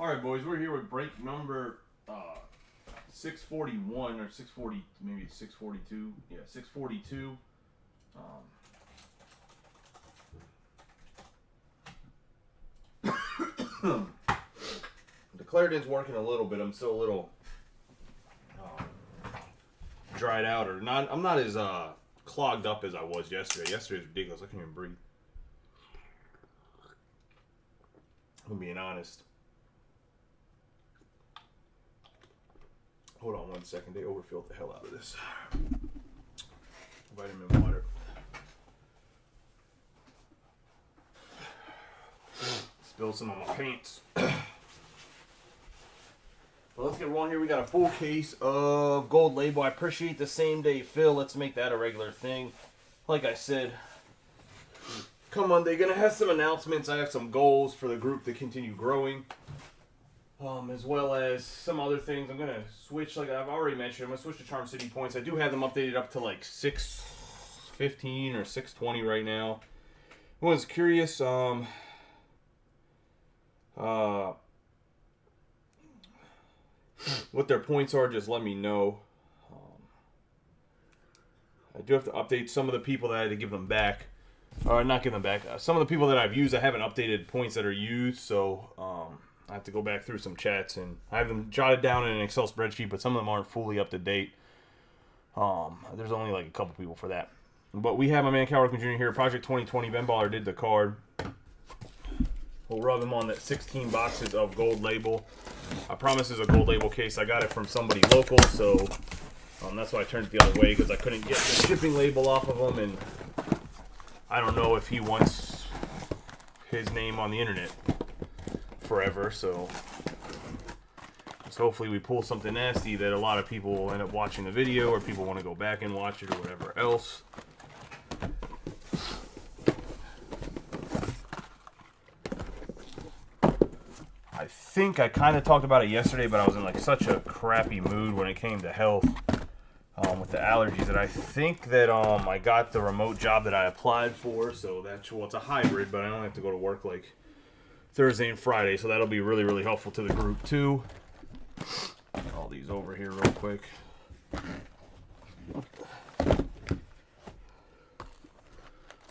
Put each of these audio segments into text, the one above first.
All right, boys, we're here with break number 641 or 640, maybe 642. Yeah, 642. The Claritin's working a little bit. I'm still a little dried out, or not. I'm not as clogged up as I was yesterday. Yesterday was ridiculous. I couldn't even breathe. I'm being honest. Hold on one second. They overfilled the hell out of this. Vitamin water. Spilled some on my pants. Well, let's get rolling here. We got a full case of Gold Label. I appreciate the same day fill. Let's make that a regular thing. Like I said, come Monday, gonna have some announcements. I have some goals for the group to continue growing. As well as some other things. I'm gonna switch, like I've already mentioned, I'm gonna switch to Charm City points. I do have them updated up to like 615 or 620 right now. Everyone's curious, what their points are, just let me know. I do have to update some of the people that I had to give them back. Or not give them back. Some of the people that I've used, I haven't updated points that are used, so I have to go back through some chats, and I have them jotted down in an Excel spreadsheet, but some of them aren't fully up to date. There's only like a couple people for that. But we have my man Cal Ripken Jr. here. Project 2020. Ben Baller did the card. We'll rub him on that 16 boxes of Gold Label. I promise it's a Gold Label case. I got it from somebody local, so that's why I turned it the other way, because I couldn't get the shipping label off of him, and I don't know if he wants his name on the internet forever, so hopefully we pull something nasty that a lot of people will end up watching the video, or people want to go back and watch it, or whatever else. I think I kind of talked about it yesterday, but I was in like such a crappy mood when it came to health with the allergies, that I think that I got the remote job that I applied for, so that's, well, it's a hybrid, but I don't have to go to work like Thursday and Friday, so that'll be really, really helpful to the group too. Get all these over here real quick.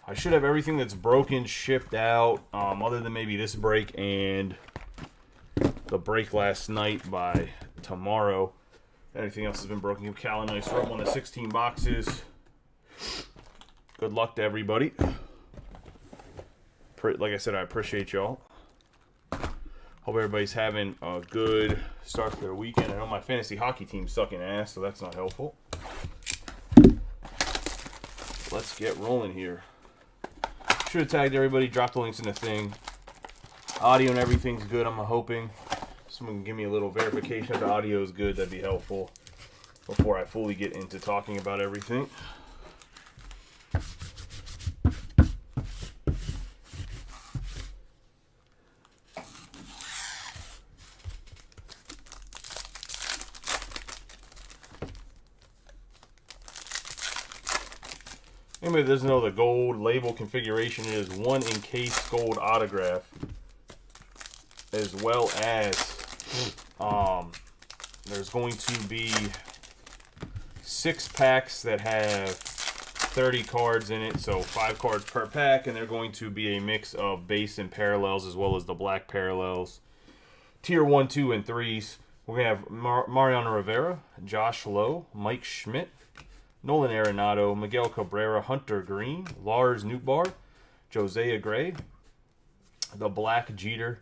I should have everything that's broken shipped out, other than maybe this break and the break last night by tomorrow. Everything else has been broken. Give Cal a nice rub on the 16 boxes. Good luck to everybody. Like I said, I appreciate y'all. Hope everybody's having a good start to their weekend. I know my fantasy hockey team's sucking ass, so that's not helpful. Let's get rolling here. Should have tagged everybody, dropped the links in the thing. Audio and everything's good, I'm hoping. Someone can give me a little verification if the audio is good, that'd be helpful before I fully get into talking about everything. Anybody that doesn't know, the Gold Label configuration is one encased gold autograph, as well as there's going to be 6 packs that have 30 cards in it, so 5 cards per pack, and they're going to be a mix of base and parallels, as well as the black parallels. Tier 1, 2, and 3s. We're going to have Mariano Rivera, Josh Lowe, Mike Schmidt, Nolan Arenado, Miguel Cabrera, Hunter Green, Lars Nootbaar, Josiah Gray, the Black Jeter,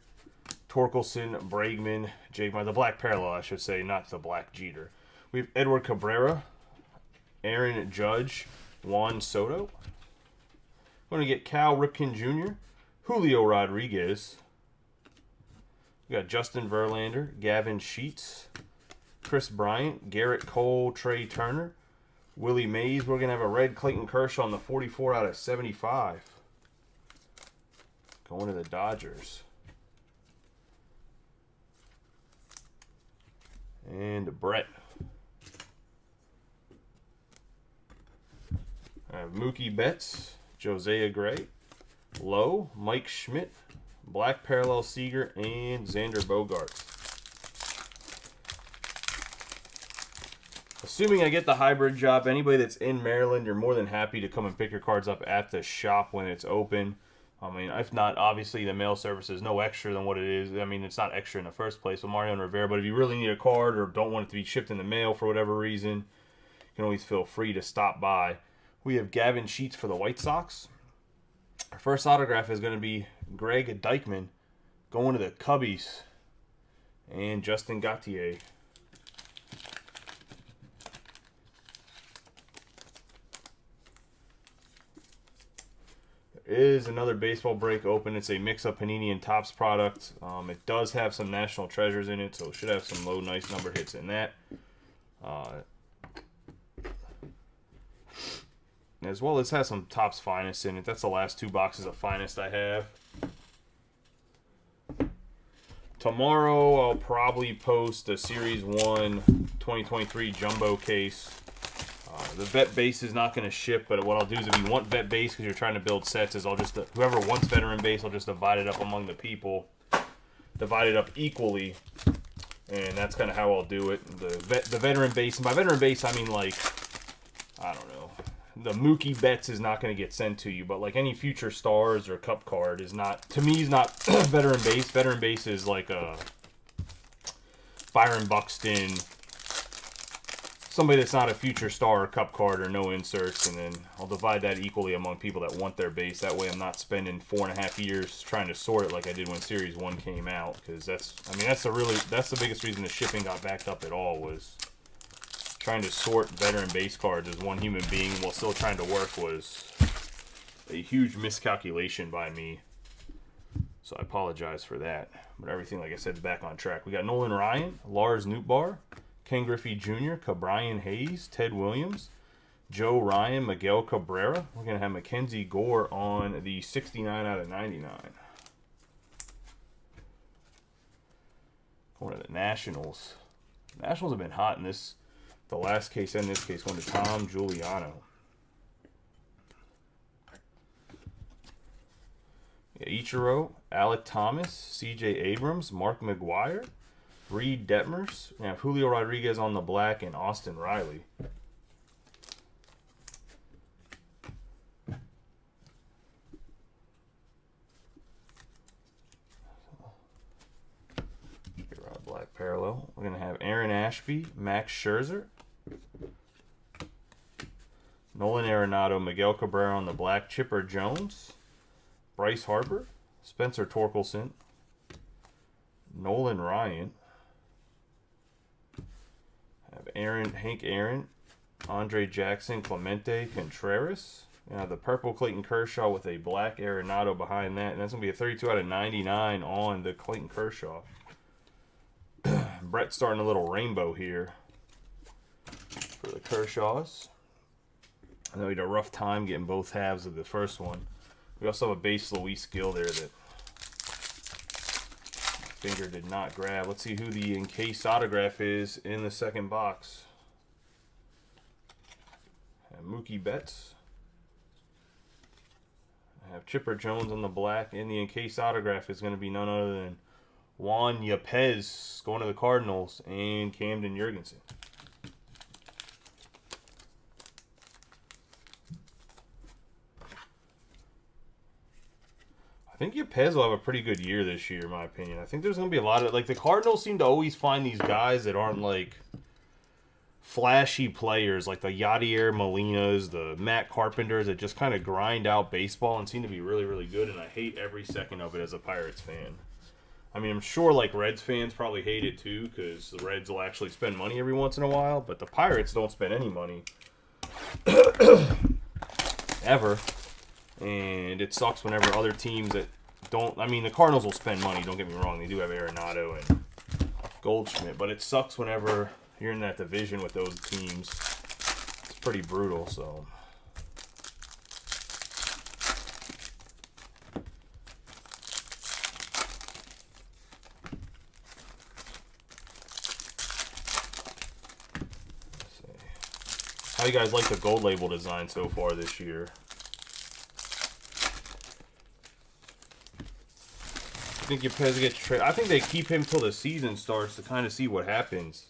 Torkelson, Bregman, Jake, the Black Parallel, I should say, not the Black Jeter. We have Edward Cabrera, Aaron Judge, Juan Soto. We're going to get Cal Ripken Jr., Julio Rodriguez. We got Justin Verlander, Gavin Sheets, Chris Bryant, Garrett Cole, Trey Turner, Willie Mays. We're going to have a red Clayton Kershaw on the 44 out of 75. Going to the Dodgers. And Brett. I have Mookie Betts, Josiah Gray, Lowe, Mike Schmidt, Black Parallel Seager, and Xander Bogaerts. Assuming I get the hybrid job, anybody that's in Maryland, you're more than happy to come and pick your cards up at the shop when it's open. I mean, if not, obviously the mail service is no extra than what it is. I mean, it's not extra in the first place with Mario and Rivera, but if you really need a card or don't want it to be shipped in the mail for whatever reason, you can always feel free to stop by. We have Gavin Sheets for the White Sox. Our first autograph is going to be Greg Deichmann going to the Cubbies, and Justin Gauthier. Is another baseball break open. It's a mix-up Panini and Topps product. It does have some National Treasures in it, so it should have some low, nice number hits in that. As well as has some Topps Finest in it. That's the last 2 boxes of Finest I have. Tomorrow I'll probably post a Series 1 2023 Jumbo case. The vet base is not going to ship, but what I'll do is if you want vet base because you're trying to build sets, is I'll just, whoever wants veteran base, I'll just divide it up among the people. Divide it up equally, and that's kind of how I'll do it. The veteran base, and by veteran base I mean like, I don't know, the Mookie Betts is not going to get sent to you, but like any future stars or cup card is not, to me, is not veteran base. Veteran base is like a Byron Buxton, somebody that's not a future star or cup card or no inserts, and then I'll divide that equally among people that want their base. That way I'm not spending 4.5 years trying to sort it like I did when Series 1 came out, because that's the biggest reason the shipping got backed up at all, was trying to sort veteran base cards as one human being while still trying to work was a huge miscalculation by me. So I apologize for that. But everything, like I said, is back on track. We got Nolan Ryan, Lars Nootbaar, Ken Griffey Jr., Cabrian Hayes, Ted Williams, Joe Ryan, Miguel Cabrera. We're going to have Mackenzie Gore on the 69 out of 99. Going to the Nationals. Nationals have been hot in this. The last case and this case going to Tom Giuliano. Ichiro, Alec Thomas, C.J. Abrams, Mark McGwire, Reed Detmers. We have Julio Rodriguez on the black and Austin Riley. Black parallel. We're going to have Aaron Ashby, Max Scherzer, Nolan Arenado, Miguel Cabrera on the black, Chipper Jones, Bryce Harper, Spencer Torkelson, Nolan Ryan, have Hank Aaron, Andre Jackson, Clemente Contreras. The purple Clayton Kershaw with a black Arenado behind that. And that's going to be a 32 out of 99 on the Clayton Kershaw. Brett starting a little rainbow here for the Kershaws. I know he had a rough time getting both halves of the first one. We also have a base Luis Gil there that finger did not grab. Let's see who the encased autograph is in the second box. Mookie Betts. I have Chipper Jones on the black, and the encased autograph is going to be none other than Juan Yepez going to the Cardinals, and Camden Jurgensen. I think Yepez will have a pretty good year this year, in my opinion. I think there's going to be a lot of, like, the Cardinals seem to always find these guys that aren't, like, flashy players, like the Yadier Molinas, the Matt Carpenters, that just kind of grind out baseball and seem to be really, really good, and I hate every second of it as a Pirates fan. I mean, I'm sure, like, Reds fans probably hate it, too, because the Reds will actually spend money every once in a while, but the Pirates don't spend any money. Ever. And it sucks whenever other teams that don't... I mean, the Cardinals will spend money, don't get me wrong. They do have Arenado and Goldschmidt, but it sucks whenever you're in that division with those teams. It's pretty brutal, so... How you guys like the gold label design so far this year? think Yepez gets traded? I think they keep him till the season starts to kind of see what happens.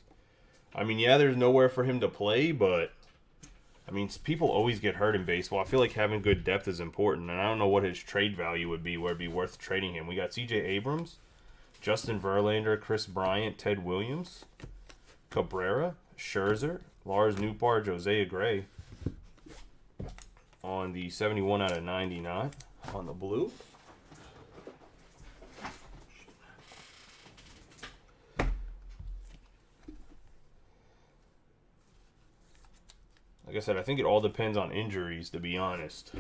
I mean, yeah, there's nowhere for him to play, but I mean, people always get hurt in baseball. I feel like having good depth is important, and I don't know what his trade value would be, where it'd be worth trading him. We got C.J. Abrams, Justin Verlander, Chris Bryant, Ted Williams, Cabrera, Scherzer, Lars Nootbaar, Josiah Gray on the 71 out of 99 on the blue. Like I said, I think it all depends on injuries, to be honest.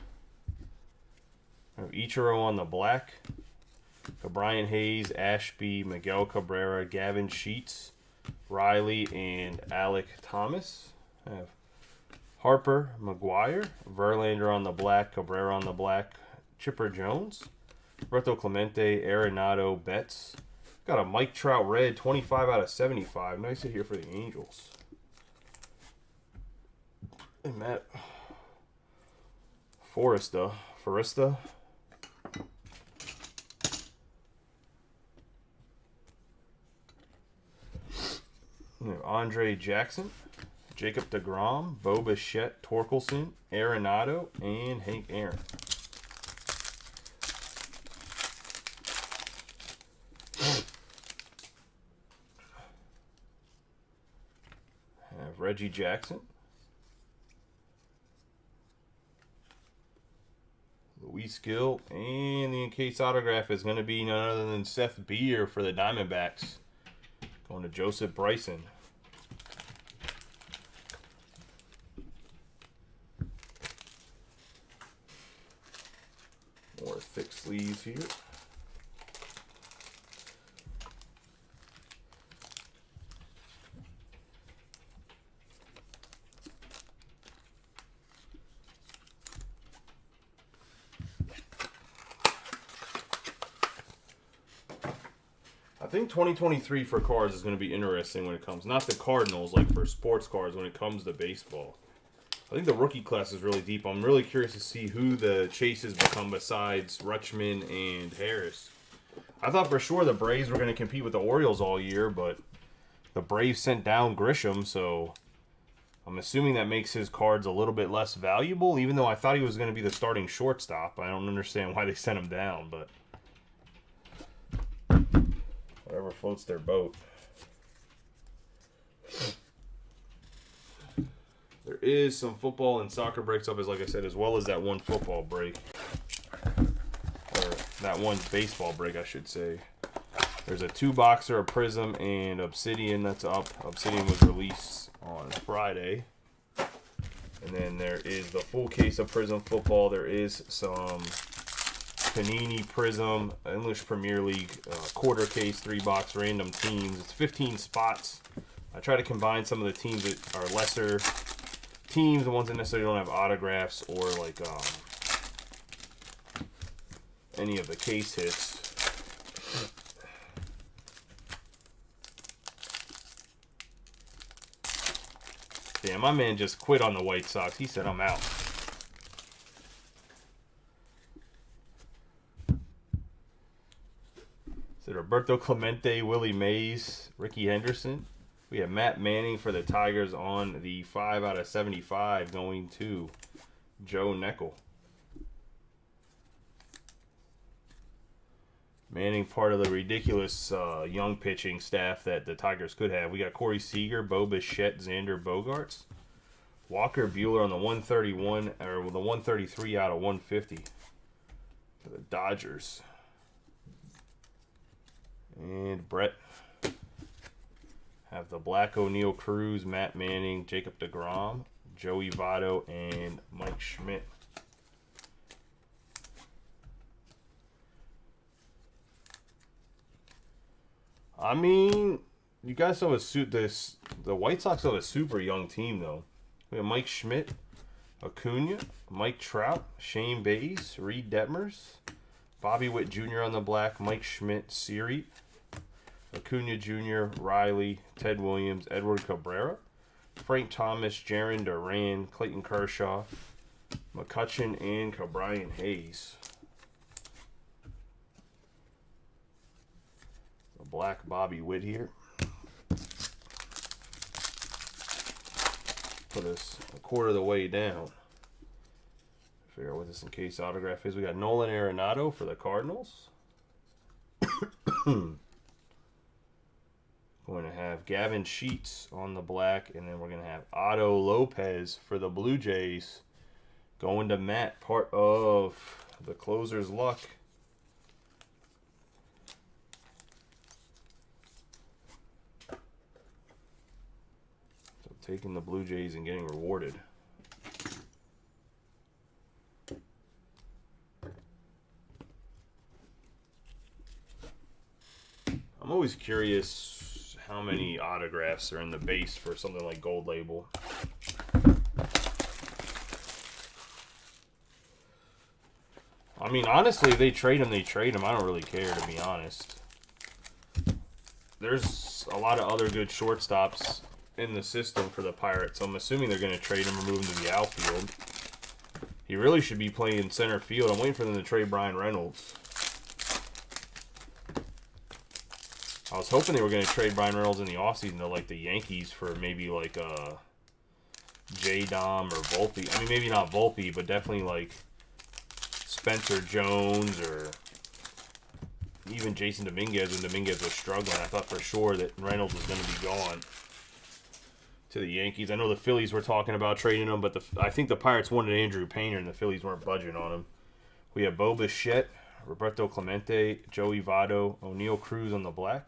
Ichiro on the black. Brian Hayes, Ashby, Miguel Cabrera, Gavin Sheets, Riley, and Alec Thomas. I have Harper, McGuire, Verlander on the black, Cabrera on the black, Chipper Jones, Roberto Clemente, Arenado, Betts. Got a Mike Trout red, 25 out of 75. Nice hit here for the Angels. And Matt Foresta. Andre Jackson, Jacob DeGrom, Bo Bichette, Torkelson, Arenado, and Hank Aaron. Have Reggie Jackson, Luis Gill, and the encased autograph is going to be none other than Seth Beer for the Diamondbacks. Going to Joseph Bryson. More thick sleeves here. I think 2023 for cards is going to be interesting when it comes, not the Cardinals, like for sports cards when it comes to baseball. I think the rookie class is really deep. I'm really curious to see who the chases become besides Rutschman and Harris. I thought for sure the Braves were going to compete with the Orioles all year, but the Braves sent down Grisham, so I'm assuming that makes his cards a little bit less valuable, even though I thought he was going to be the starting shortstop. I don't understand why they sent him down, but whatever floats their boat. There is some football and soccer breaks up, as like I said, as well as that one football break. Or that one baseball break, I should say. There's a 2-boxer, a Prism, and Obsidian that's up. Obsidian was released on Friday. And then there is the full case of Prism football. There is some Panini Prism, English Premier League quarter case, 3-box random teams. It's 15 spots. I try to combine some of the teams that are lesser teams, the ones that necessarily don't have autographs or like any of the case hits. Damn, my man just quit on the White Sox. He said, I'm out. So Roberto Clemente, Willie Mays, Ricky Henderson. We have Matt Manning for the Tigers on the 5 out of 75 going to Joe Neckel. Manning, part of the ridiculous young pitching staff that the Tigers could have. We got Corey Seager, Bo Bichette, Xander Bogaerts, Walker Buehler on the 131 or the 133 out of 150 for the Dodgers. And Brett. Have the Black O'Neal Cruz, Matt Manning, Jacob DeGrom, Joey Votto, and Mike Schmidt. I mean, you guys have the White Sox have a super young team, though. We have Mike Schmidt, Acuna, Mike Trout, Shane Bays, Reed Detmers, Bobby Witt Jr. on the black, Mike Schmidt, Siri, Acuna Jr., Riley, Ted Williams, Edward Cabrera, Frank Thomas, Jaron Duran, Clayton Kershaw, McCutchen, and Brian Hayes. black Bobby Witt here. Put us a quarter of the way down. Figure out what this encased autograph is. We got Nolan Arenado for the Cardinals. Going to have Gavin Sheets on the black, and then we're going to have Otto Lopez for the Blue Jays. Going to Matt, part of the Closer's Luck. So taking the Blue Jays and getting rewarded. I'm always curious how many autographs are in the base for something like Gold Label. I mean, honestly, if they trade him, they trade him. I don't really care, to be honest. There's a lot of other good shortstops in the system for the Pirates, so I'm assuming they're going to trade him or move him to the outfield. He really should be playing center field. I'm waiting for them to trade Brian Reynolds. I was hoping they were going to trade Brian Reynolds in the offseason to, like, the Yankees for maybe, like, J-Dom or Volpe. I mean, maybe not Volpe, but definitely, like, Spencer Jones or even Jason Dominguez when Dominguez was struggling. I thought for sure that Reynolds was going to be gone to the Yankees. I know the Phillies were talking about trading him, but I think the Pirates wanted Andrew Painter and the Phillies weren't budging on him. We have Bo Bichette, Roberto Clemente, Joey Votto, O'Neal Cruz on the black,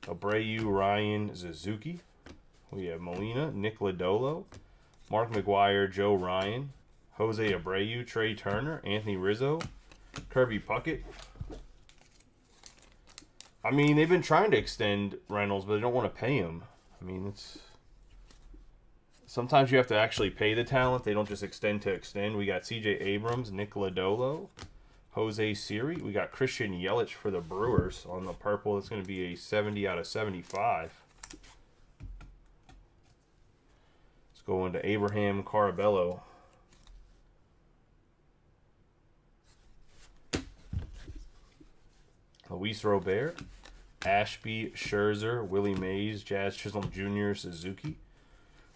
Abreu, Ryan, Suzuki. We have Molina, Nick Lodolo, Mark McGwire, Joe Ryan, Jose Abreu, Trey Turner, Anthony Rizzo, Kirby Puckett. I mean, they've been trying to extend Reynolds, but they don't want to pay him. I mean, it's... Sometimes you have to actually pay the talent. They don't just extend to extend. We got C.J. Abrams, Nick Lodolo, Jose Siri. We got Christian Yelich for the Brewers on the purple. It's going to be a 70 out of 75. Let's go into Abraham Carabello. Luis Robert, Ashby, Scherzer, Willie Mays, Jazz Chisholm Jr., Suzuki,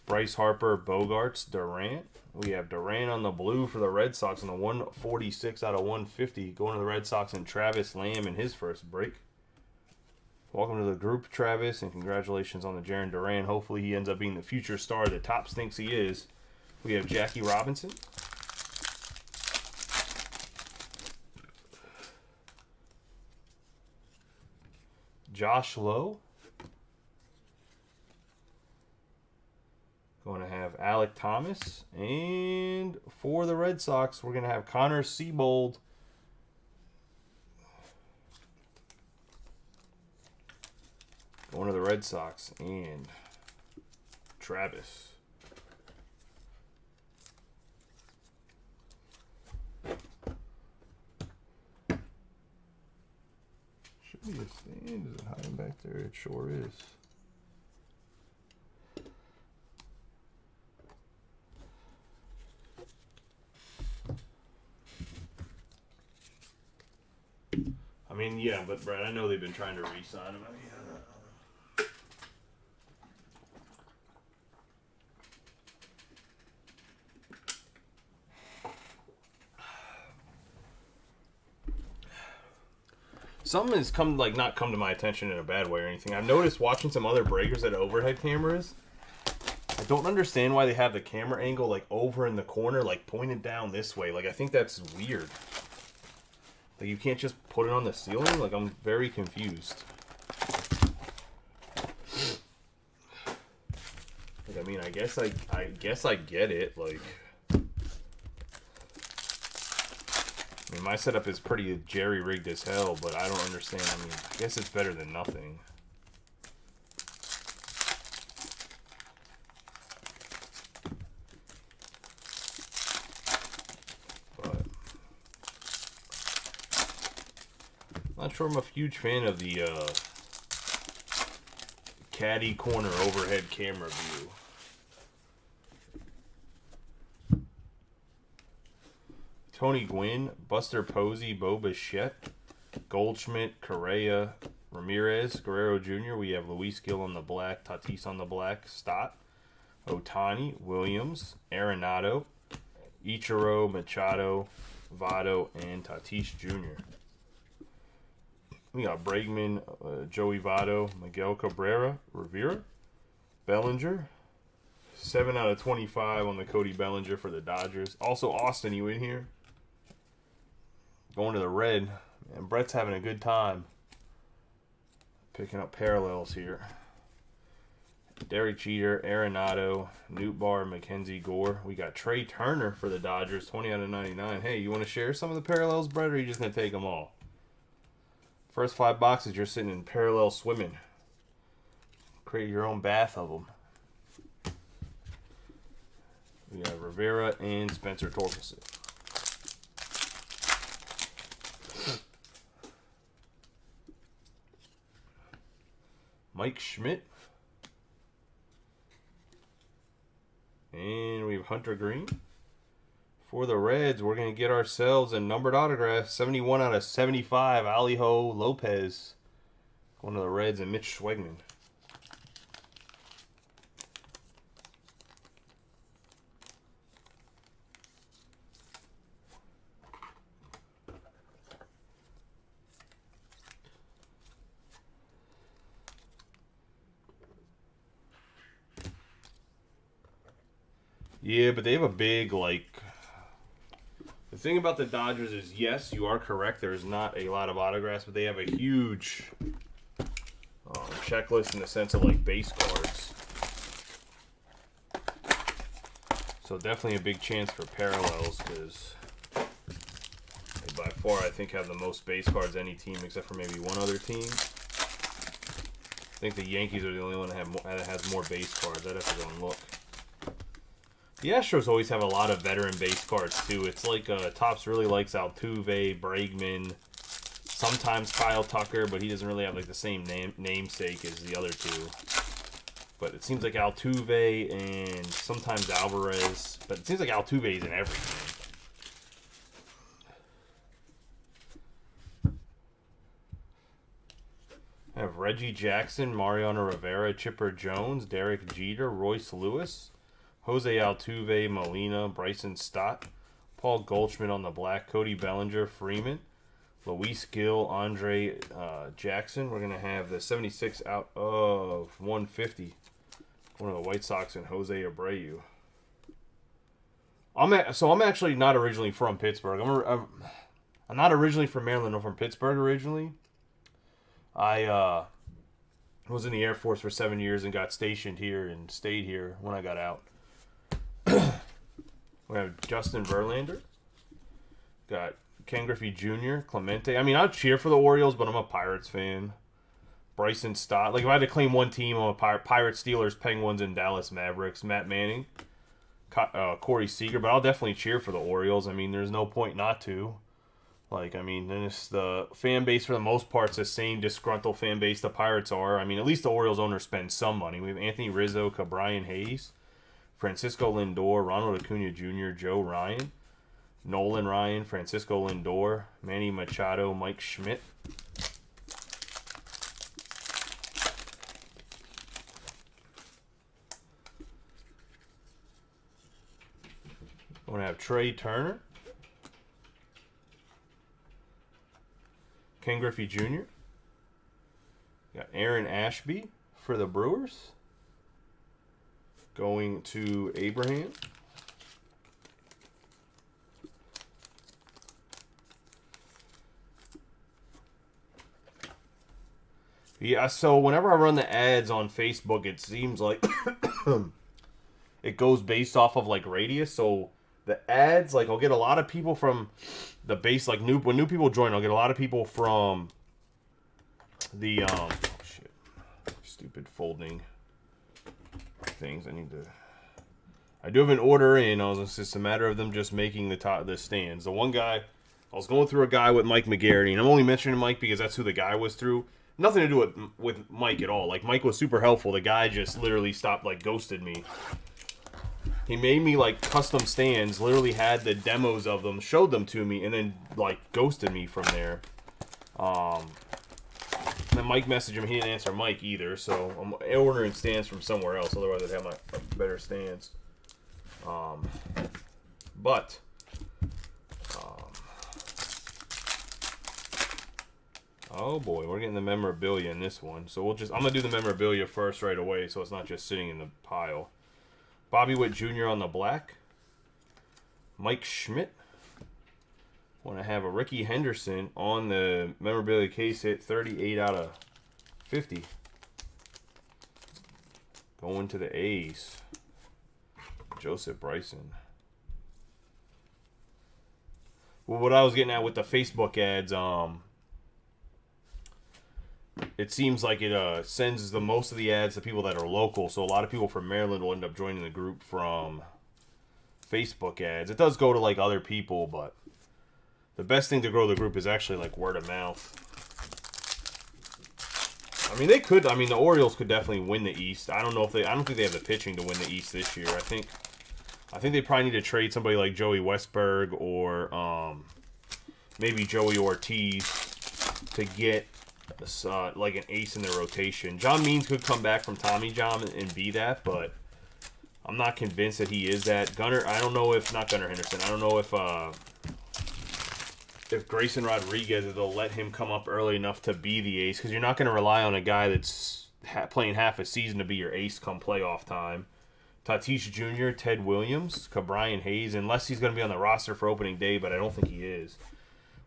Bryce Harper, Bogarts, Durant. We have Durant on the blue for the Red Sox on the 146 out of 150. Going to the Red Sox and Travis Lamb in his first break. Welcome to the group, Travis, and congratulations on the Jarren Duran. Hopefully he ends up being the future star that Topps thinks he is. We have Jackie Robinson. Josh Lowe. Going to have Alec Thomas. And for the Red Sox, we're going to have Connor Seabold. Going to the Red Sox. And Travis. Should be a stand. Is it hiding back there? It sure is. I mean, yeah, but Brad, I know they've been trying to re-sign him. I mean, something has come, like, not come to my attention in a bad way or anything. I've noticed watching some other breakers at overhead cameras. I don't understand why they have the camera angle, like, over in the corner, like, pointed down this way. Like, I think that's weird. Like, you can't just put it on the ceiling? Like, I'm very confused. Like, I mean, I guess I get it. Like, I mean, my setup is pretty jerry-rigged as hell, but I don't understand. I mean, I guess it's better than nothing. Not sure I'm a huge fan of the caddy corner overhead camera view. Tony Gwynn, Buster Posey, Bo Bichette, Goldschmidt, Correa, Ramirez, Guerrero Jr. We have Luis Gil on the black, Tatis on the black, Stott, Ohtani, Williams, Arenado, Ichiro, Machado, Votto, and Tatis Jr. We got Bregman, Joey Votto, Miguel Cabrera, Rivera, Bellinger. 7 out of 25 on the Cody Bellinger for the Dodgers. Also, Austin, you in here? Going to the red. And Brett's having a good time picking up parallels here. Derek Jeter, Arenado, Nootbaar, Mackenzie Gore. We got Trey Turner for the Dodgers, 20 out of 99. Hey, you want to share some of the parallels, Brett, or are you just going to take them all? First 5 boxes, you're sitting in parallel swimming. Create your own bath of them. We got Rivera and Spencer Torkelson. Mike Schmidt. And we have Hunter Green. For the Reds, we're going to get ourselves a numbered autograph. 71 out of 75. Alejo Lopez. One of the Reds and Mitch Schwegman. Yeah, but they have a big, like... The thing about the Dodgers is, yes, you are correct. There's not a lot of autographs, but they have a huge checklist in the sense of, like, base cards. So definitely a big chance for parallels, because they by far, I think, have the most base cards any team, except for maybe one other team. I think the Yankees are the only one that has more base cards. I'd have to go and look. The Astros always have a lot of veteran base cards, too. It's like Topps really likes Altuve, Bregman, sometimes Kyle Tucker, but he doesn't really have like the same namesake as the other two. But it seems like Altuve and sometimes Alvarez, but it seems like Altuve is in everything. I have Reggie Jackson, Mariano Rivera, Chipper Jones, Derek Jeter, Royce Lewis, Jose Altuve, Molina, Bryson Stott, Paul Goldschmidt on the black, Cody Bellinger, Freeman, Luis Gil, Andre Jackson. We're going to have the 76 out of 150. One of the White Sox and Jose Abreu. I'm actually not originally from Pittsburgh. I'm not originally from Maryland. I'm from Pittsburgh originally. I was in the Air Force for 7 years and got stationed here and stayed here when I got out. We have Justin Verlander. Got Ken Griffey Jr., Clemente. I mean, I'd cheer for the Orioles, but I'm a Pirates fan. Bryson Stott. Like, if I had to claim one team, I'm a Pirates, Steelers, Penguins, and Dallas Mavericks. Matt Manning. Corey Seager. But I'll definitely cheer for the Orioles. I mean, there's no point not to. Like, I mean, and it's the fan base, for the most part, it's the same disgruntled fan base the Pirates are. I mean, at least the Orioles owners spend some money. We have Anthony Rizzo, Brian Hayes, Francisco Lindor, Ronald Acuna Jr., Joe Ryan, Nolan Ryan, Francisco Lindor, Manny Machado, Mike Schmidt. We're going to have Trey Turner, Ken Griffey Jr., got Aaron Ashby for the Brewers. Going to Abraham. Yeah, so whenever I run the ads on Facebook, it seems like it goes based off of like radius. So the ads, like, I'll get a lot of people from the base, like when new people join, I'll get a lot of people from the oh shit, stupid folding things. I do have an order in. It's just a matter of them just making the stands. The one guy, I was going through a guy with Mike McGarity, and I'm only mentioning Mike because that's who the guy was through. Nothing to do with Mike at all. Like, Mike was super helpful. The guy just literally stopped, like, ghosted me. He made me, like, custom stands, literally had the demos of them, showed them to me, and then, like, ghosted me from there. then Mike messaged him. He didn't answer Mike either, so I'm ordering stands from somewhere else. Otherwise, I'd have my better stands. But oh boy, we're getting the memorabilia in this one. So I'm gonna do the memorabilia first right away, so it's not just sitting in the pile. Bobby Witt Jr. on the black. Mike Schmidt. Want to have a Ricky Henderson on the memorabilia case hit, 38 out of 50. Going to the A's. Joseph Bryson. Well, what I was getting at with the Facebook ads, it seems like it sends most of the ads to people that are local. So a lot of people from Maryland will end up joining the group from Facebook ads. It does go to like other people, but the best thing to grow the group is actually like word of mouth. I mean, the Orioles could definitely win the East. I don't think they have the pitching to win the East this year. I think they probably need to trade somebody like Joey Westberg or maybe Joey Ortiz to get like an ace in their rotation. John Means could come back from Tommy John and be that, but I'm not convinced that he is that. I don't know if not Gunnar Henderson. I don't know if Grayson Rodriguez, they'll let him come up early enough to be the ace, because you're not going to rely on a guy that's playing half a season to be your ace come playoff time. Tatis Jr., Ted Williams, Cabrian Hayes, unless he's going to be on the roster for opening day, but I don't think he is.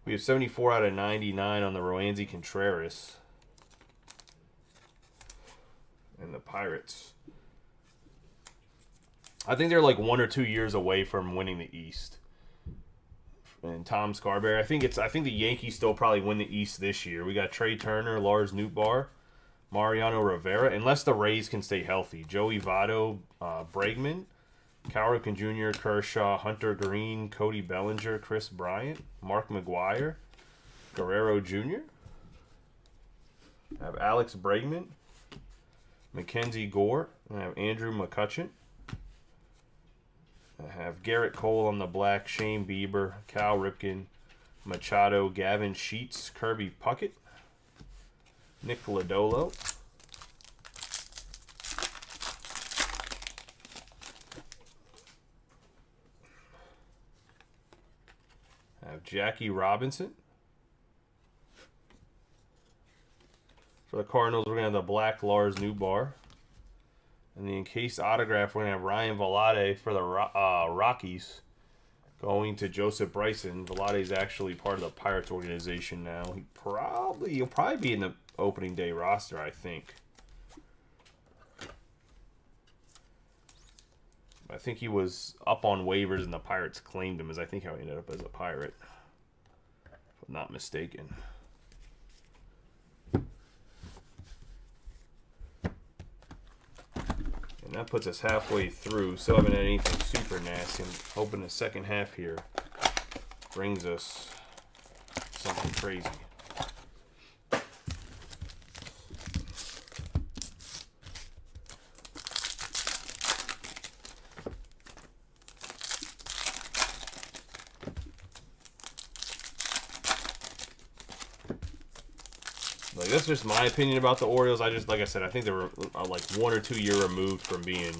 We have 74 out of 99 on the Roansy Contreras. And the Pirates. I think they're like 1 or 2 years away from winning the East. And Tom Scarberry. I think the Yankees still probably win the East this year. We got Trey Turner, Lars Nootbaar, Mariano Rivera, unless the Rays can stay healthy. Joey Votto, Bregman, Cal Ripken Jr., Kershaw, Hunter Green, Cody Bellinger, Chris Bryant, Mark McGuire, Guerrero Jr. I have Alex Bregman, Mackenzie Gore, and I have Andrew McCutchen. I have Garrett Cole on the black, Shane Bieber, Cal Ripken, Machado, Gavin Sheets, Kirby Puckett, Nick Lodolo. I have Jackie Robinson. For the Cardinals, we're going to have the black Lars Nootbaar. And the encased autograph, we're going to have Ryan Velarde for the Rockies going to Joseph Bryson. Velarde's actually part of the Pirates organization now. He'll probably be in the opening day roster, I think. I think he was up on waivers and the Pirates claimed him, as I think how he ended up as a Pirate, if I'm not mistaken. And that puts us halfway through. Still haven't had anything super nasty. I'm hoping the second half here brings us something crazy. Like, that's just my opinion about the Orioles. Like I said, I think they were like 1 or 2 year removed from being,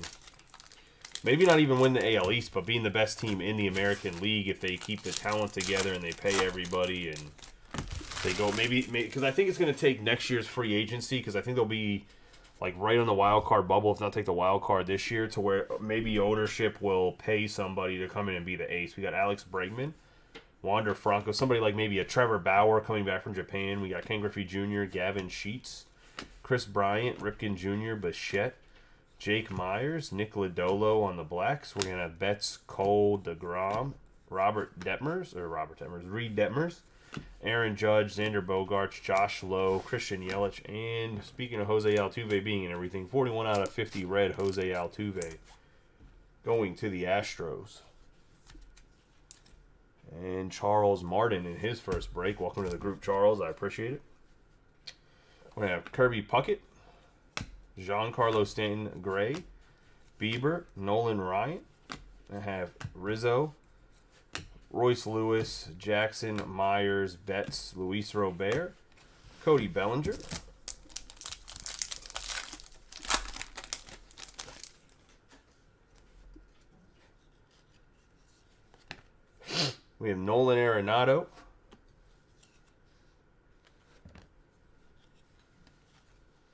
maybe not even win the AL East, but being the best team in the American League if they keep the talent together and they pay everybody and they go maybe because I think it's going to take next year's free agency, because I think they'll be like right on the wild card bubble, if not take the wild card this year, to where maybe ownership will pay somebody to come in and be the ace. We got Alex Bregman, Wander Franco, somebody like maybe a Trevor Bauer coming back from Japan. We got Ken Griffey Jr., Gavin Sheets, Chris Bryant, Ripken Jr., Bichette, Jake Myers, Nick Lodolo on the blacks. We're going to have Betts, Cole, DeGrom, Reed Detmers, Aaron Judge, Xander Bogaerts, Josh Lowe, Christian Yelich, and speaking of Jose Altuve being in everything, 41 out of 50 red Jose Altuve going to the Astros. And Charles Martin in his first break. Welcome to the group, Charles. I appreciate it. We're going to have Kirby Puckett, Giancarlo Stanton Gray, Bieber, Nolan Ryan. I have Rizzo, Royce Lewis, Jackson, Myers, Betts, Luis Robert, Cody Bellinger, We have Nolan Arenado.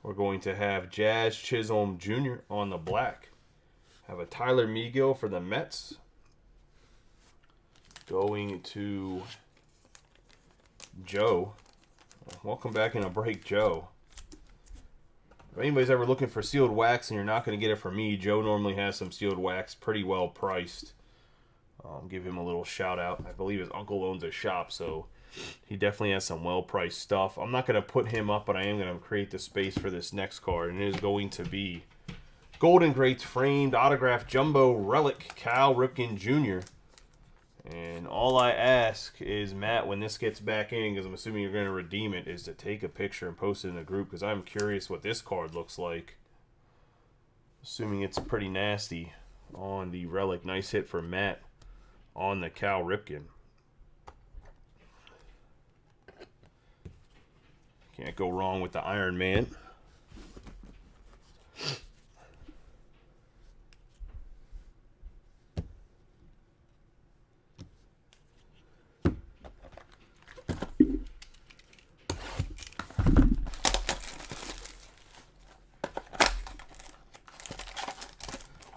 We're going to have Jazz Chisholm Jr. on the black. Have a Tyler Megill for the Mets. Going to Joe. Welcome back in a break, Joe. If anybody's ever looking for sealed wax and you're not going to get it from me, Joe normally has some sealed wax pretty well priced. Give him a little shout out. I believe his uncle owns a shop, so he definitely has some well-priced stuff. I'm not going to put him up, but I am going to create the space for this next card, and it is going to be Golden Greats framed autograph jumbo relic Cal Ripken Jr. And all I ask is, Matt, when this gets back in, because I'm assuming you're going to redeem it, is to take a picture and post it in the group, because I'm curious what this card looks like. Assuming it's pretty nasty on the relic. Nice hit for Matt on the Cal Ripken. Can't go wrong with the Iron Man.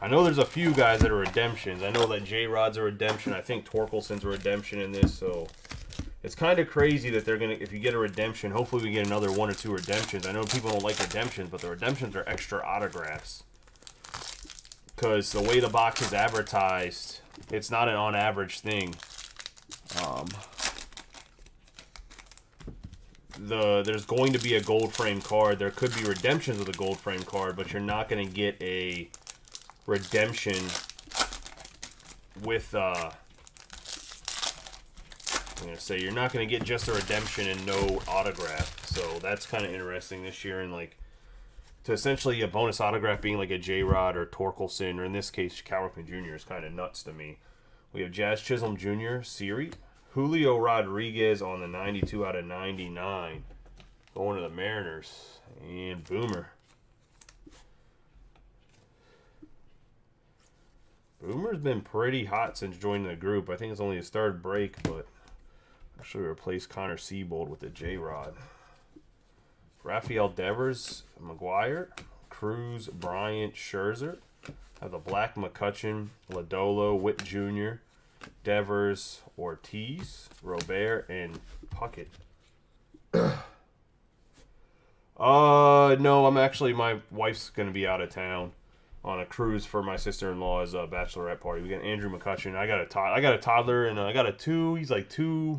I know there's a few guys that are redemptions. I know that J-Rod's a redemption. I think Torkelson's a redemption in this, so it's kind of crazy that they're going to, if you get a redemption, hopefully we get another 1 or 2 redemptions. I know people don't like redemptions, but the redemptions are extra autographs. Because the way the box is advertised, it's not an on-average thing. There's going to be a gold frame card. There could be redemptions with a gold frame card, but you're not going to get a redemption with I'm going to say you're not going to get just a redemption and no autograph. So that's kind of interesting this year. And like, to essentially a bonus autograph being like a J-Rod or Torkelson, or in this case, Cal Ripken Jr. is kind of nuts to me. We have Jazz Chisholm Jr., Siri. Julio Rodriguez on the 92 out of 99. Going to the Mariners. And Boomer. Boomer's been pretty hot since joining the group. I think it's only his 3rd break, but actually replaced Connor Seabold with the J-Rod. Rafael Devers, McGuire, Cruz, Bryant, Scherzer. Have the Black, McCutchen, Lodolo, Witt Jr., Devers, Ortiz, Robert, and Puckett. No, I'm actually, my wife's going to be out of town on a cruise for my sister-in-law's bachelorette party. We got Andrew McCutchen. I got a toddler, and I got a 2. He's like 2.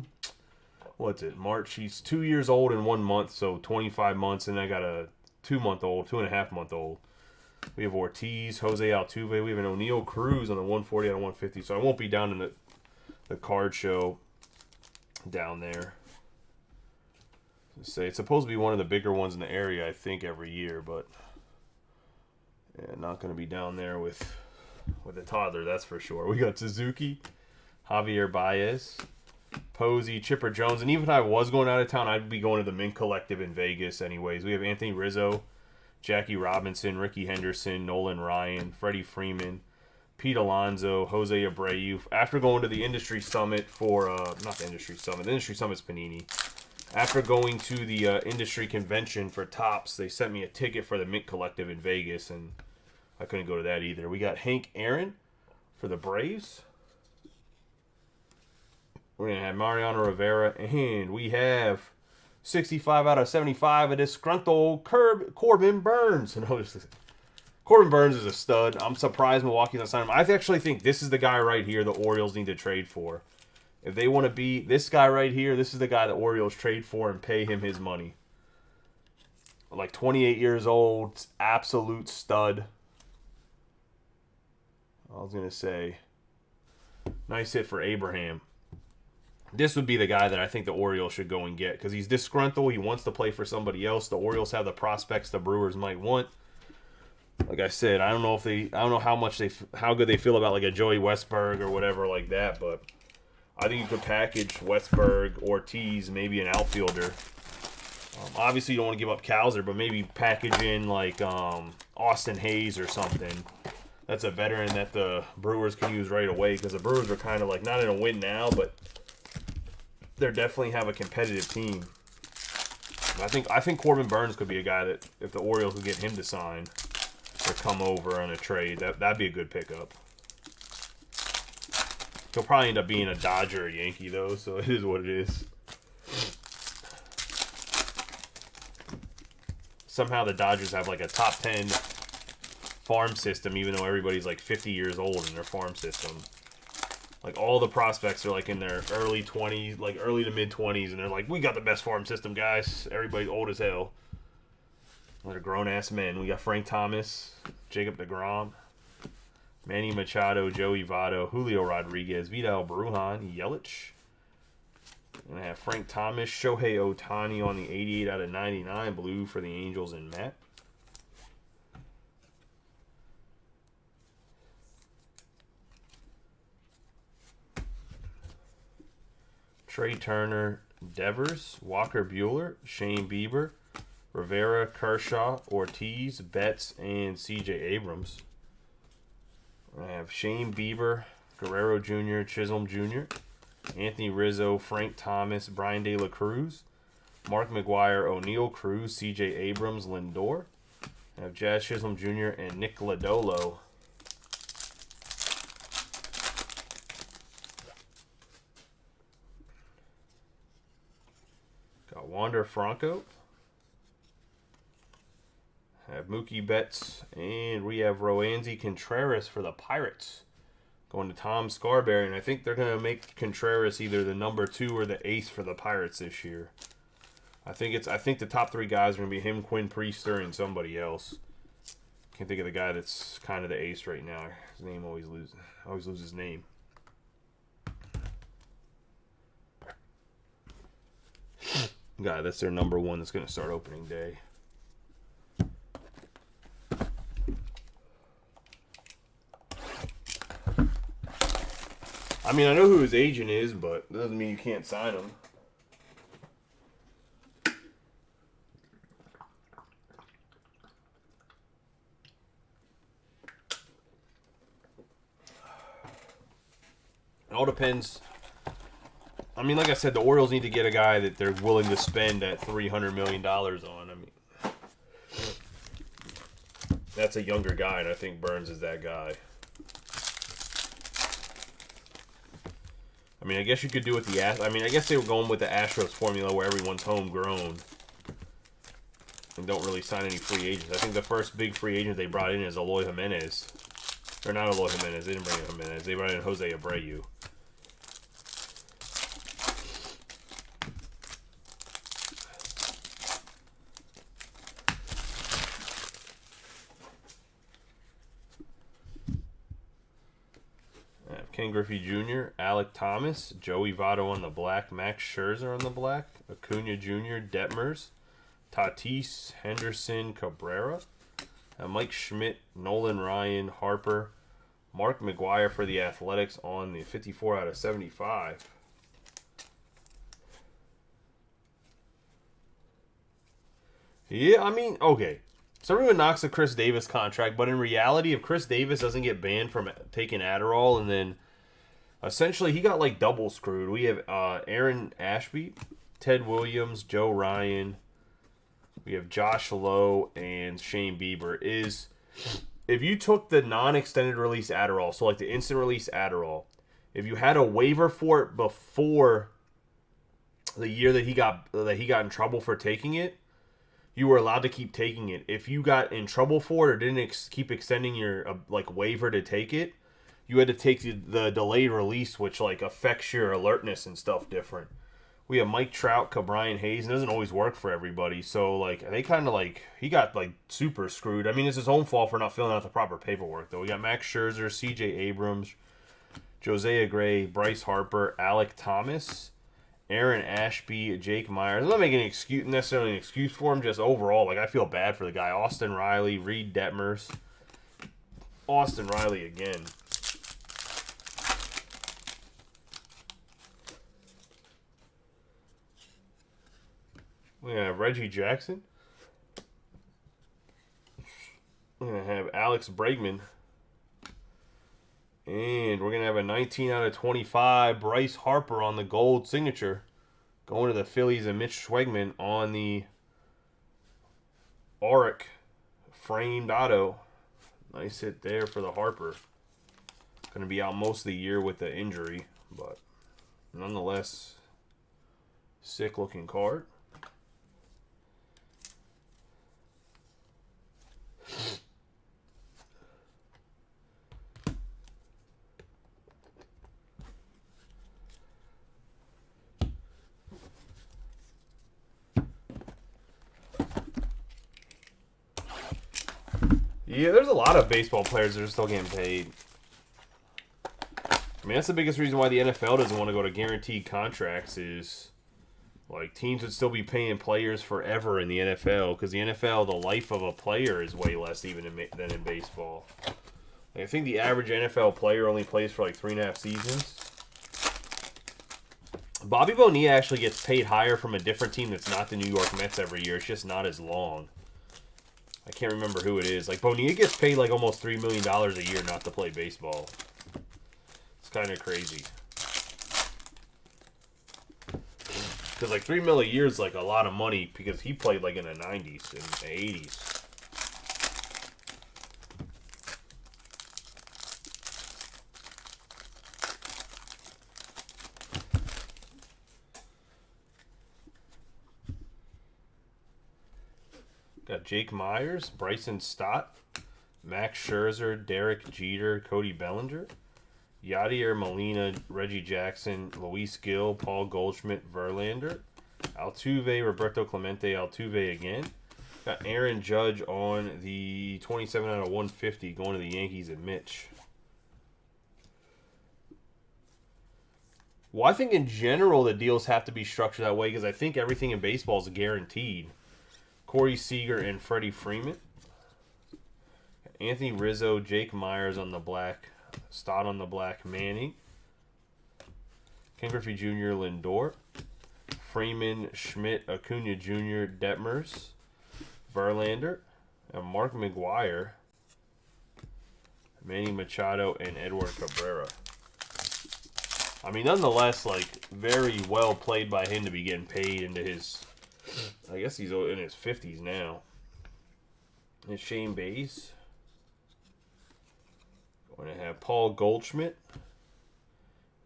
What's it? March. He's 2 years old in 1 month, so 25 months, and I got a 2-month-old, 2.5-month-old. We have Ortiz, Jose Altuve. We have an O'Neal Cruz on the 140 out of 150, so I won't be down in the card show down there. Let's say it's supposed to be one of the bigger ones in the area, I think, every year, but yeah, not going to be down there with the toddler, that's for sure. We got Suzuki, Javier Baez, Posey, Chipper Jones, and even if I was going out of town, I'd be going to the Mint Collective in Vegas anyways. We have Anthony Rizzo, Jackie Robinson, Ricky Henderson, Nolan Ryan, Freddie Freeman, Pete Alonso, Jose Abreu. After going to the Industry Summit for, not the Industry Summit, the Industry Summit's Panini. After going to the industry convention for Topps, they sent me a ticket for the Mint Collective in Vegas, and I couldn't go to that either. We got Hank Aaron for the Braves. We're going to have Mariano Rivera, and we have 65 out of 75 of disgruntled Corbin Burns. Corbin Burns is a stud. I'm surprised Milwaukee's not signing him. I actually think this is the guy right here the Orioles need to trade for. If they want to be this guy right here, this is the guy the Orioles trade for and pay him his money. Like 28 years old, absolute stud. I was going to say, nice hit for Abraham. This would be the guy that I think the Orioles should go and get because he's disgruntled. He wants to play for somebody else. The Orioles have the prospects the Brewers might want. Like I said, I don't know how good they feel about like a Joey Westberg or whatever like that, but I think you could package Westberg, Ortiz, maybe an outfielder. Obviously, you don't want to give up Kowser, but maybe package in like Austin Hayes or something. That's a veteran that the Brewers can use right away because the Brewers are kind of like not in a win now, but they definitely have a competitive team. I think Corbin Burns could be a guy that if the Orioles could get him to sign or come over on a trade, that'd be a good pickup. He'll probably end up being a Dodger or Yankee though, so it is what it is. Somehow the Dodgers have like a top 10 farm system, even though everybody's like 50 years old in their farm system. Like all the prospects are like in their early 20s, like early to mid 20s, and they're like, we got the best farm system, guys. Everybody's old as hell. They're grown ass men. We got Frank Thomas, Jacob deGrom, Manny Machado, Joey Votto, Julio Rodriguez, Vidal Brujan, Yelich. And I have Frank Thomas, Shohei Ohtani on the 88 out of 99 blue for the Angels and Matt. Trey Turner, Devers, Walker Buehler, Shane Bieber, Rivera, Kershaw, Ortiz, Betts, and C.J. Abrams. I have Shane Bieber, Guerrero Jr., Chisholm Jr., Anthony Rizzo, Frank Thomas, Brian De La Cruz, Mark McGwire, O'Neill Cruz, C.J. Abrams, Lindor. I have Jazz Chisholm Jr. and Nick Lodolo. Got Wander Franco. Have Mookie Betts, and we have Roansy Contreras for the Pirates. Going to Tom Scarberry, and I think they're going to make Contreras either the number 2 or the ace for the Pirates this year. I think the top 3 guys are going to be him, Quinn Priester, and somebody else. Can't think of the guy that's kind of the ace right now. His name always lose his name. Guy, that's their number 1 that's going to start opening day. I mean, I know who his agent is, but that doesn't mean you can't sign him. It all depends. I mean, like I said, the Orioles need to get a guy that they're willing to spend that $300 million on. I mean, that's a younger guy, and I think Burns is that guy. I mean, I guess you could do with the I mean, I guess they were going with the Astros formula where everyone's homegrown and don't really sign any free agents. I think the first big free agent they brought in is Eloy Jimenez. Or not Eloy Jimenez. They didn't bring in Jimenez. They brought in Jose Abreu. Ken Griffey Jr., Alec Thomas, Joey Votto on the black, Max Scherzer on the black, Acuna Jr., Detmers, Tatis, Henderson, Cabrera, Mike Schmidt, Nolan Ryan, Harper, Mark McGwire for the Athletics on the 54 out of 75. Yeah, I mean, okay. So everyone knocks the Chris Davis contract, but in reality, if Chris Davis doesn't get banned from taking Adderall, and then essentially he got like double screwed. We have Aaron Ashby, Ted Williams, Joe Ryan. We have Josh Lowe and Shane Bieber. If you took the non-extended release Adderall, so like the instant release Adderall, if you had a waiver for it before the year that he got in trouble for taking it, you were allowed to keep taking it. If you got in trouble for it or didn't keep extending your waiver to take it, you had to take the delayed release, which like affects your alertness and stuff different. We have Mike Trout, Brian Hayes. It doesn't always work for everybody, so like they kind of like he got like super screwed. I mean, it's his own fault for not filling out the proper paperwork though. We got Max Scherzer, C.J. Abrams, Josiah Gray, Bryce Harper, Alec Thomas, Aaron Ashby, Jake Myers. I'm not making necessarily an excuse for him, just overall, like I feel bad for the guy. Austin Riley, Reed Detmers. Austin Riley again. We're going to have Reggie Jackson. We're going to have Alex Bregman. And we're going to have a 19 out of 25 Bryce Harper on the gold signature Going to the Phillies and Mitch Schwegman on the Auric framed auto. Nice hit there for the Harper. Going to be out most of the year with the injury, but nonetheless, sick looking card. Yeah, there's a lot of baseball players that are still getting paid. I mean, that's the biggest reason why the NFL doesn't want to go to guaranteed contracts is, like, teams would still be paying players forever in the NFL because the NFL, the life of a player is way less even than in baseball. Like, I think the average NFL player only plays for, like, 3.5 seasons. Bobby Bonilla actually gets paid higher from a different team that's not the New York Mets every year. It's just not as long. I can't remember who it is. Like, Bonilla gets paid like almost $3 million a year not to play baseball. It's kind of crazy. Because like $3 million a year is like a lot of money because he played like in the 90s and the 80s. Got Jake Myers, Bryson Stott, Max Scherzer, Derek Jeter, Cody Bellinger, Yadier Molina, Reggie Jackson, Luis Gil, Paul Goldschmidt, Verlander, Altuve, Roberto Clemente, Altuve again. Got Aaron Judge on the 27 out of 150 going to the Yankees and Mitch. Well, I think in general the deals have to be structured that way because I think everything in baseball is guaranteed. Corey Seager and Freddie Freeman. Anthony Rizzo, Jake Myers on the black. Stott on the black, Manning. Ken Griffey Jr., Lindor. Freeman, Schmidt, Acuna Jr., Detmers. Verlander. And Mark McGwire. Manny Machado and Edward Cabrera. I mean, nonetheless, like, very well played by him to be getting paid into his... I guess he's in his 50s now. And Shane Bays. Going to have Paul Goldschmidt.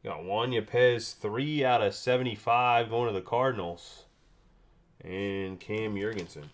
Got Juan Yepez, 3 out of 75 going to the Cardinals. And Cam Jurgensen.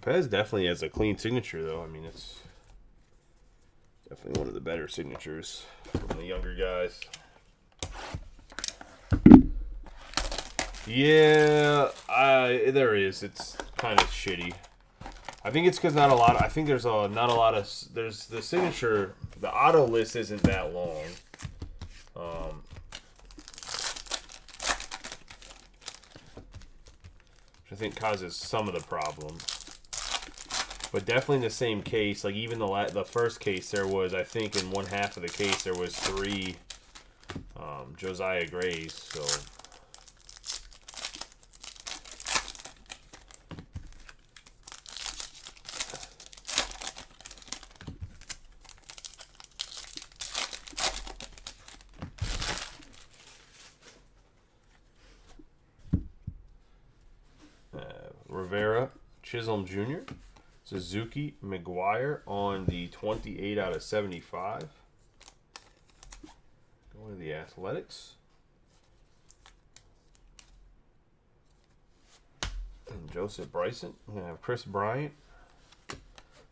Pez definitely has a clean signature, though. I mean, it's definitely one of the better signatures from the younger guys. Yeah, there is. It's kind of shitty. I think it's because not a lot. I think there's not a lot of. There's the signature. The auto list isn't that long. Which I think causes some of the problem. But definitely in the same case, like even the first case, there was, I think in one half of the case, there was 3 Josiah Grays. So Rivera, Chisholm Jr., Suzuki, McGuire on the 28 out of 75. Going to the Athletics. And Joseph Bryson. We're going to have Chris Bryant.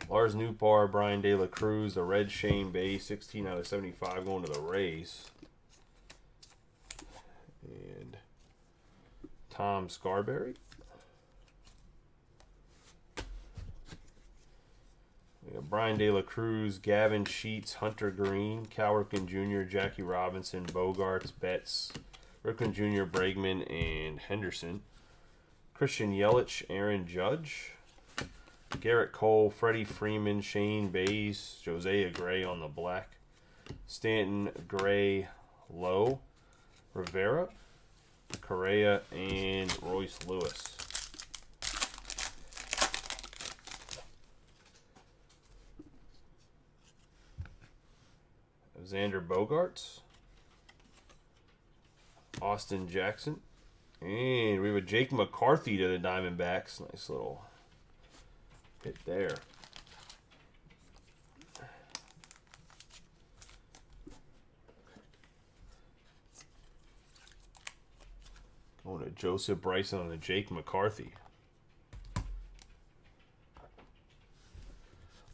Lars Nootbaar, Brian De La Cruz, the red Shane Bay, 16 out of 75 going to the Rays. And Tom Scarberry. Brian De La Cruz, Gavin Sheets, Hunter Green, Cal Ripken Jr., Jackie Robinson, Bogarts, Betts, Ripken Jr., Bregman, and Henderson. Christian Yelich, Aaron Judge, Garrett Cole, Freddie Freeman, Shane Bays, Josiah Gray on the black, Stanton, Gray, Lowe, Rivera, Correa, and Royce Lewis. Xander Bogaerts, Austin Jackson, and we have a Jake McCarthy to the Diamondbacks. Nice little hit there. Going to Joseph Bryson on the Jake McCarthy. A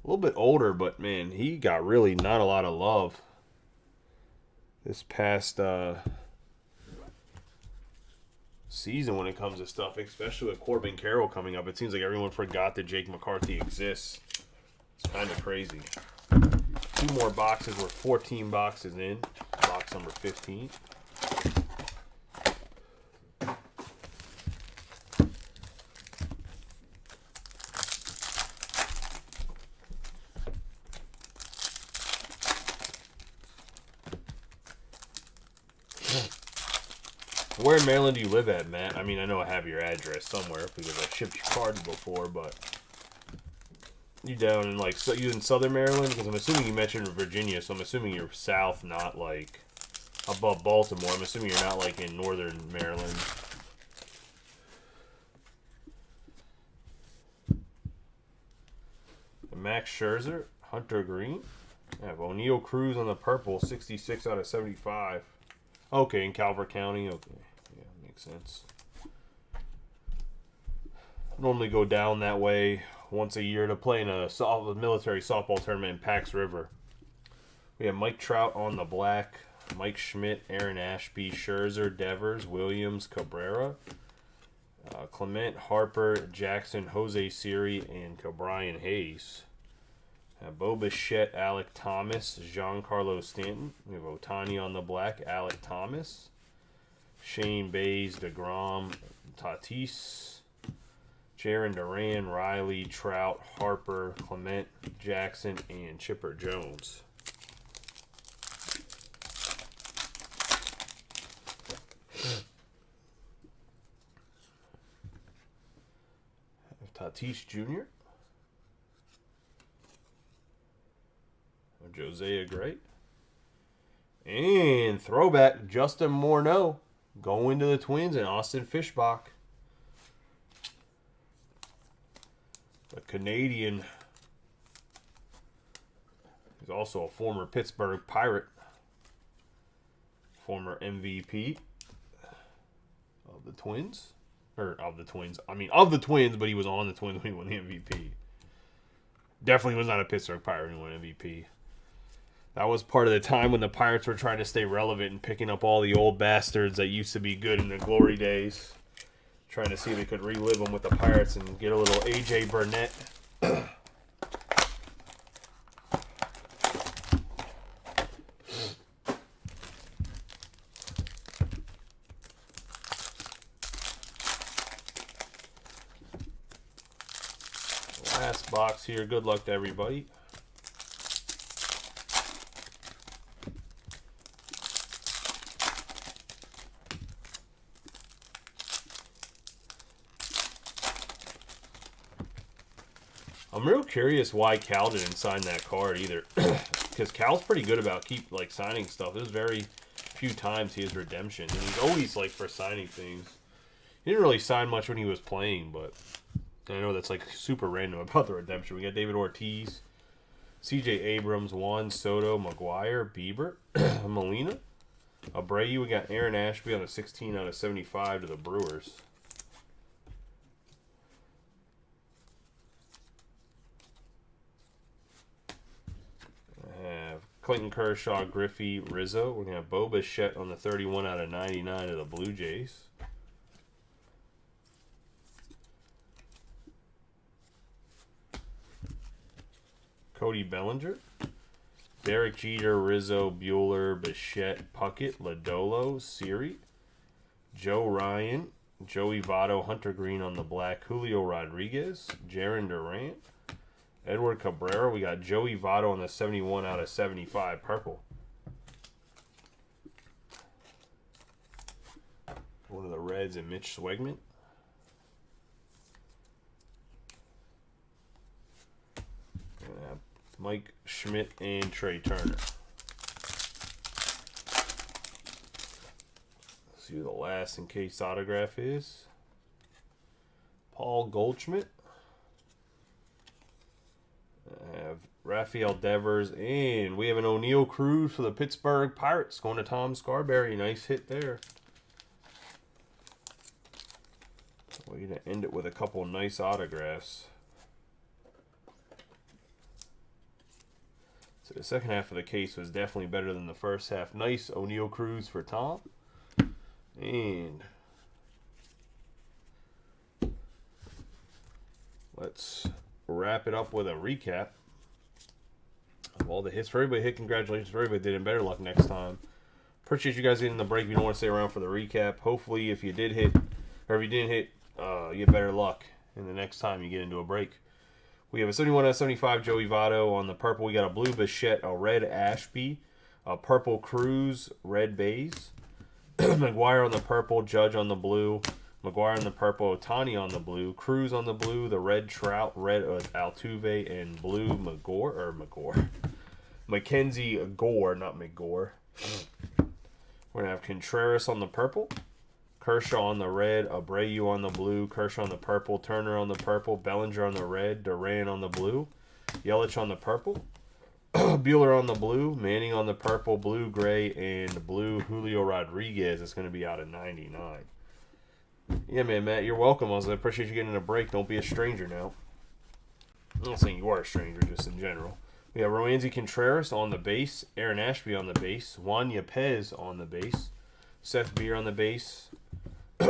little bit older, but man, he got really not a lot of love this past season when it comes to stuff, especially with Corbin Carroll coming up. It seems like everyone forgot that Jake McCarthy exists. It's kind of crazy. 2 more boxes. We're 14 boxes in. Box number 15. Where in Maryland do you live at, Matt? I mean, I know I have your address somewhere because I shipped you cards before, but you down in like, so you in Southern Maryland? Because I'm assuming you mentioned Virginia, so I'm assuming you're south, not like above Baltimore. I'm assuming you're not like in Northern Maryland. Max Scherzer, Hunter Green. I have O'Neal Cruz on the purple, 66 out of 75. Okay, in Calvert County. Okay. Yeah, makes sense. Normally go down that way once a year to play in a military softball tournament in Pax River. We have Mike Trout on the black, Mike Schmidt, Aaron Ashby, Scherzer, Devers, Williams, Cabrera, Clement, Harper, Jackson, Jose Siri, and Brian Hayes. Bo Bichette, Alec Thomas, Giancarlo Stanton. We have Ohtani on the black, Alec Thomas, Shane Bays, DeGrom, Tatis, Jaron Duran, Riley, Trout, Harper, Clement, Jackson, and Chipper Jones. Tatis Jr., Josiah Gray, and throwback Justin Morneau going to the Twins and Austin Fishbach. A Canadian. He's also a former Pittsburgh Pirate, former MVP of the Twins. Or of the Twins. I mean, of the Twins, but he was on the Twins when he won the MVP. Definitely was not a Pittsburgh Pirate when he won MVP. That was part of the time when the Pirates were trying to stay relevant and picking up all the old bastards that used to be good in the glory days. Trying to see if they could relive them with the Pirates and get a little A.J. Burnett. Last box here. Good luck to everybody. I'm real curious why Cal didn't sign that card either. Because Cal's pretty good about signing stuff. There's very few times he has redemption. And he's always for signing things. He didn't really sign much when he was playing, but I know that's super random about the redemption. We got David Ortiz, C.J. Abrams, Juan Soto, McGuire, Bieber, Molina, Abreu. We got Aaron Ashby on a 16 out of 75 to the Brewers. Clayton Kershaw, Griffey, Rizzo. We're going to have Bo Bichette on the 31 out of 99 of the Blue Jays. Cody Bellinger. Derek Jeter, Rizzo, Bueller, Bichette, Puckett, Lodolo, Siri. Joe Ryan, Joey Votto, Hunter Green on the black, Julio Rodriguez, Jarren Duran, Edward Cabrera. We got Joey Votto on the 71 out of 75 purple. One of the Reds and Mitch Swegman. Mike Schmidt and Trey Turner. Let's see who the last encased autograph is. Paul Goldschmidt. I have Rafael Devers, and we have an O'Neal Cruz for the Pittsburgh Pirates going to Tom Scarberry. Nice hit there. We're going to end it with a couple nice autographs. So the second half of the case was definitely better than the first half. Nice O'Neal Cruz for Tom. And let's wrap it up with a recap of all the hits. For everybody hit, congratulations. For everybody did, and better luck next time. Appreciate you guys getting the break. If you don't want to stay around for the recap, hopefully if you did hit, or if you didn't hit, you get better luck in the next time you get into a break. We have a 71 out of 75 Joey Votto on the purple. We got a blue Bichette, a red Ashby, a purple Cruz, red Bays. McGuire on the purple, Judge on the blue, McGuire on the purple, Ohtani on the blue, Cruz on the blue, the red Trout, red Altuve, and blue Mackenzie Gore, not McGore. We're going to have Contreras on the purple, Kershaw on the red, Abreu on the blue, Kershaw on the purple, Turner on the purple, Bellinger on the red, Duran on the blue, Yelich on the purple, Bueller on the blue, Manning on the purple, blue, gray, and blue Julio Rodriguez. It's going to be out of 99. Yeah, man, Matt, you're welcome. I appreciate you getting a break. Don't be a stranger now. I'm not saying you are a stranger, just in general. We have Roansy Contreras on the base, Aaron Ashby on the base, Juan Yepez on the base, Seth Beer on the base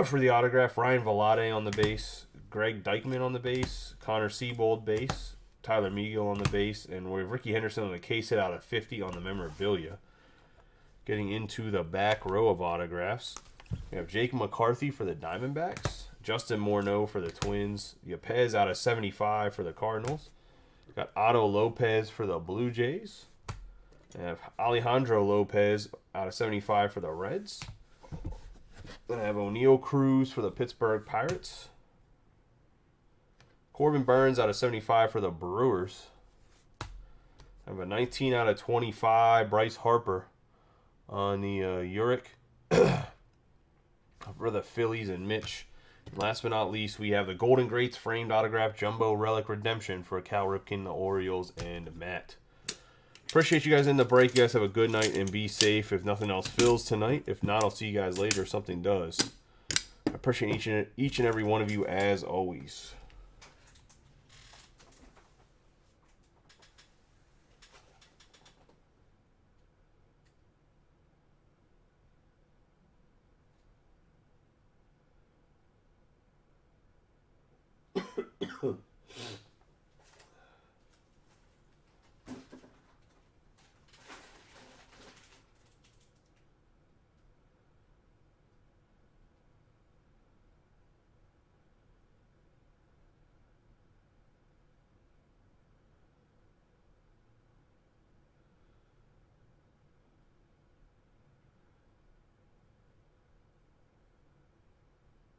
for the autograph, Ryan Velarde on the base, Greg Deichmann on the base, Connor Seabold base, Tyler Meagle on the base, and we have Ricky Henderson on the case hit out of 50 on the memorabilia. Getting into the back row of autographs, we have Jake McCarthy for the Diamondbacks, Justin Morneau for the Twins, Yepez out of 75 for the Cardinals. Got Otto Lopez for the Blue Jays. We have Alejandro Lopez out of 75 for the Reds. Then I have O'Neal Cruz for the Pittsburgh Pirates. Corbin Burns out of 75 for the Brewers. I have a 19 out of 25 Bryce Harper on the Uric for the Phillies and Mitch. And last but not least, we have the Golden Greats framed autograph Jumbo Relic Redemption for Cal Ripken, the Orioles, and Matt. Appreciate you guys in the break. You guys have a good night and be safe. If nothing else fills tonight. If not, I'll see you guys later if something does. I appreciate each and every one of you as always.